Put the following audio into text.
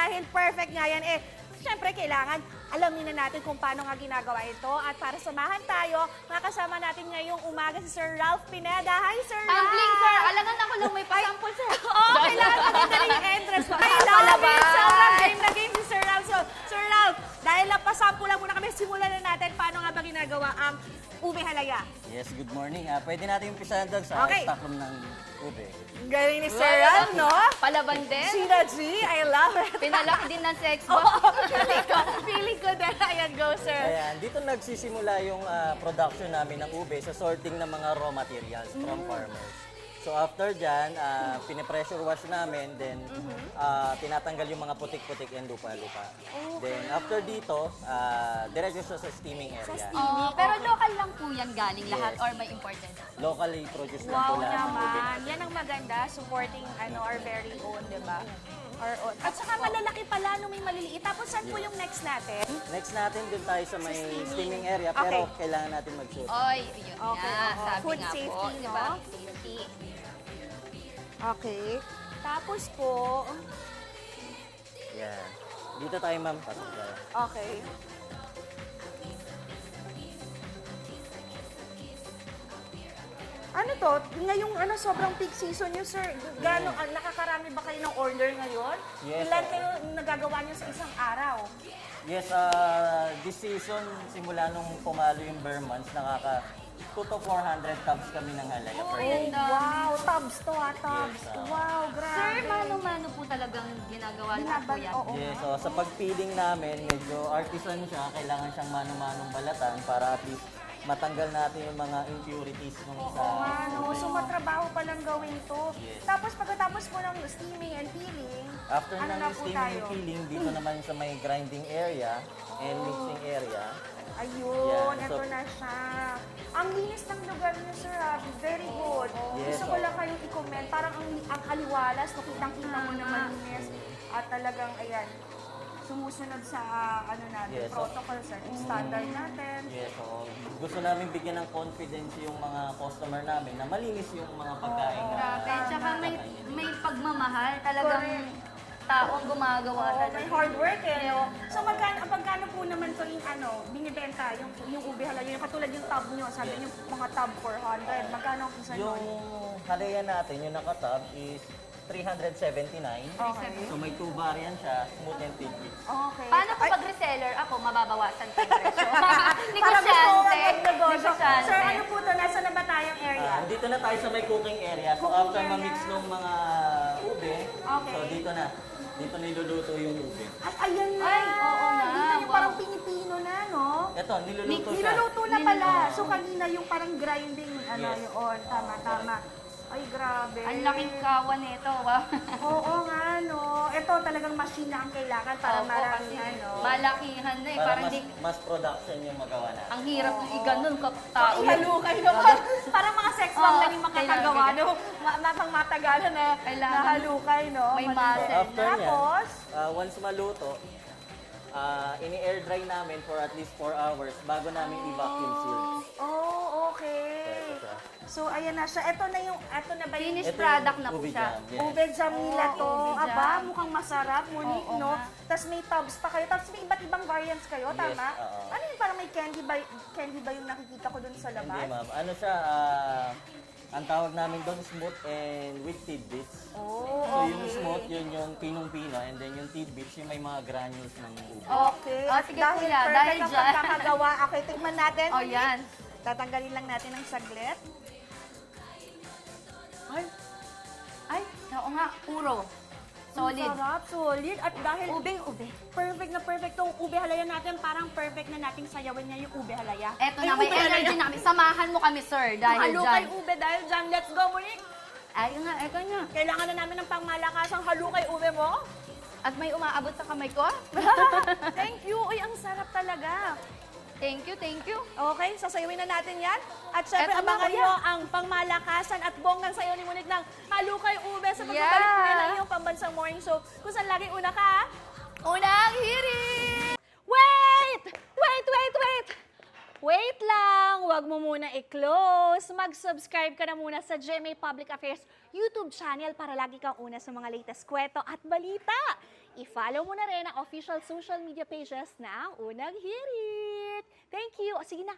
dahil perfect nga yan, syempre kailangan alamin na natin kung paano nga ginagawa ito. At para samahan tayo, makasama natin ngayong umaga si Sir Ralph Pineda. Hi, Sir Ralph! Tumbling, sir. Alangan ako lang may pasampol, sir. Oo, kailangan maganda rin yung entrance ko. I love it! Sobrang game na game si Sir Ralph. So, Sir Ralph, dahil napasample lang muna kami, simulan na natin paano nga ba ginagawa ang ube halaya. Yes, good morning. Pwede natin umpisahan doon sa Okay. stockroom ng ube. Galing ni Sir Ralph, no? Palaban din. Sina G, I love it. Pinalaki din ng sex Oo, bomb. feeling ko din. Ayan, go, sir. Ayan, dito nagsisimula yung production namin ng ube sa sorting ng mga raw materials from farmers. So after dyan, pinipressure wash namin, then tinatanggal yung mga putik-putik and lupa-lupa. Then after dito, diretso siya sa steaming area. Pero local lang po yan galing lahat Yes. or may imported? Locally produced lang po Wow lahat ng ube. naman. Yan ang maganda, supporting our very own, di ba? Our own. At saka malalaki pala nung may maliliit. Tapos saan po yung next natin? Next natin, dun tayo sa may steaming area, Okay. pero kailangan natin mag-shoot. Oy, yun Okay, nga. oo. Sabi Food nga po, safety, di no? ba? Safety. Okay. Tapos po, Yan. Dito tayo, ma'am. Pasok tayo. okay. Ano to? Ngayong sobrang peak season nyo, sir. Gano'ng nakakarami ba kayo ng order ngayon? Yes, Ilan oo. kayo nagagawa nyo sa isang araw? Yes, this season, simula nung pumalo yung bare months, nakaka 2 to 400 tubs kami ng halaya per day. Wow, tubs to tubs. Yes, Wow, grabe. Sir, mano-mano po talagang ginagawa lahat po yan. Oo. Yes, so sa pagpiling namin, medyo artisan siya, kailangan siyang mano-manong balatan para at least matanggal natin yung mga impurities nung sa Ano, so matrabaho palang gawin to. Yes. Tapos pagkatapos mo ng steaming and peeling, After ano na ng po steaming tayo? and peeling, dito naman sa may grinding area and mixing area. Ayun, Yan, ito so- na siya. Ang linis ng lugar niyo, sir. Very good. Yes, Gusto ko oo. lang kayong i-comment. Parang ang aliwalas, nakitang-kita mo na malinis. At talagang, ayan, sumusunod sa natin, Yes, oo. protocols and standard natin. Yes, so gusto namin bigyan ng confidence yung mga customer namin na malinis yung mga pagkain. na Grabe. Tsaka may pagmamahal. Talagang Correct. taong gumagawa Oo, talaga. may hard work no? So magkano po naman to yung binibenta, yung ube halaya, yung katulad yung tab nyo, sabi Yes. niyo mga tab 400, magkano ang isa Yung nun? halaya natin, yung nakatab is 379. Okay. So may two variant siya, smooth and tidbits. Okay. Paano po pag reseller ako, mababawasan ko yung presyo? Para gusto ko Negosyante. mag-negosyo. Negosyante. Sir, ano po to? Nasa na ba tayong area? Dito na tayo sa may cooking area. So Cooking after area. ma-mix ng mga ube, Okay. so dito na. Dito niluluto yung ube. At ayan na. Ay, oo nga. Dito yung Wow. parang pinipino na, no? Ito, niluluto siya. Niluluto na pala. So kanina yung parang grinding, Yes. yun. Tama. Ay, grabe. Ang laking kawan nito. Wow. Oo nga, no. Ito talagang machine na ang kailangan para Opo, marami, kasi no. malakihan na eh. Para Parang mas, di, mas production yung magawa natin. ang hirap ng iganon tao. Ihalukay na parang mga sex bomb Oo, lang yung makakagawa, no? Matang matagalan na Kailangan. nahalukay, no? May Malinis. muscle. So after niyan, Tapos, once maluto, ini-air dry namin for at least 4 hours bago namin i-vacuum seal. oh, okay. Ito siya. So, ayan na siya. Ito na ba yung Finished Ito yung product na po ube siya. jam, yes. ube jam nila to? ube jam. Aba, mukhang masarap, ngunit, Oo no? nga. Tapos may tubs pa kayo. Tapos may iba't ibang variants kayo, Yes, tama? oo. Ano yung parang may candy ba yung nakikita ko dun sa Hindi labas? ma'am. Ano siya, ang tawag namin doon smooth and with tidbits. Oh, So yung smooth, yun yung pinong-pino, and then yung tidbits, yung may mga granules ng ube. Okay. Oh, sige dahil kuya, perfect dahil ang dyan. pagkakagawa. Okay, tingnan natin. Oh, yan. Tatanggalin lang natin ng saglit. Ay, oo nga, puro. Solid. Ang sarap, solid. At dahil Ube. perfect na perfect tong ube halaya natin, parang perfect na nating sayawin niya yung ube halaya. Eto Ay, na, may ube halaya. energy na kami. Samahan mo kami, sir, dahil Halukay dyan. ube dahil dyan. Let's go, Monique. Ayun nga, eto nga. Kailangan na namin ng pangmalakasang halukay ube mo. At may umaabot sa kamay ko. Thank you. Uy, ang sarap talaga. Thank you, thank you. Okay, sasayawin na natin yan. At syempre, Eto na, abangan kuya. nyo ang pangmalakasan at bonggang sayo ni Monique ng halukay ube sa pagbabalik Yeah. po yan ng iyong pambansang morning show. Kung saan lagi una ka, unang hirit! Wait! Wait lang, wag mo muna i-close. Mag-subscribe ka na muna sa GMA Public Affairs YouTube channel para lagi kang una sa mga latest kwento at balita. I-follow mo na rin ang official social media pages ng Unang Hirit. Thank you. O sige na,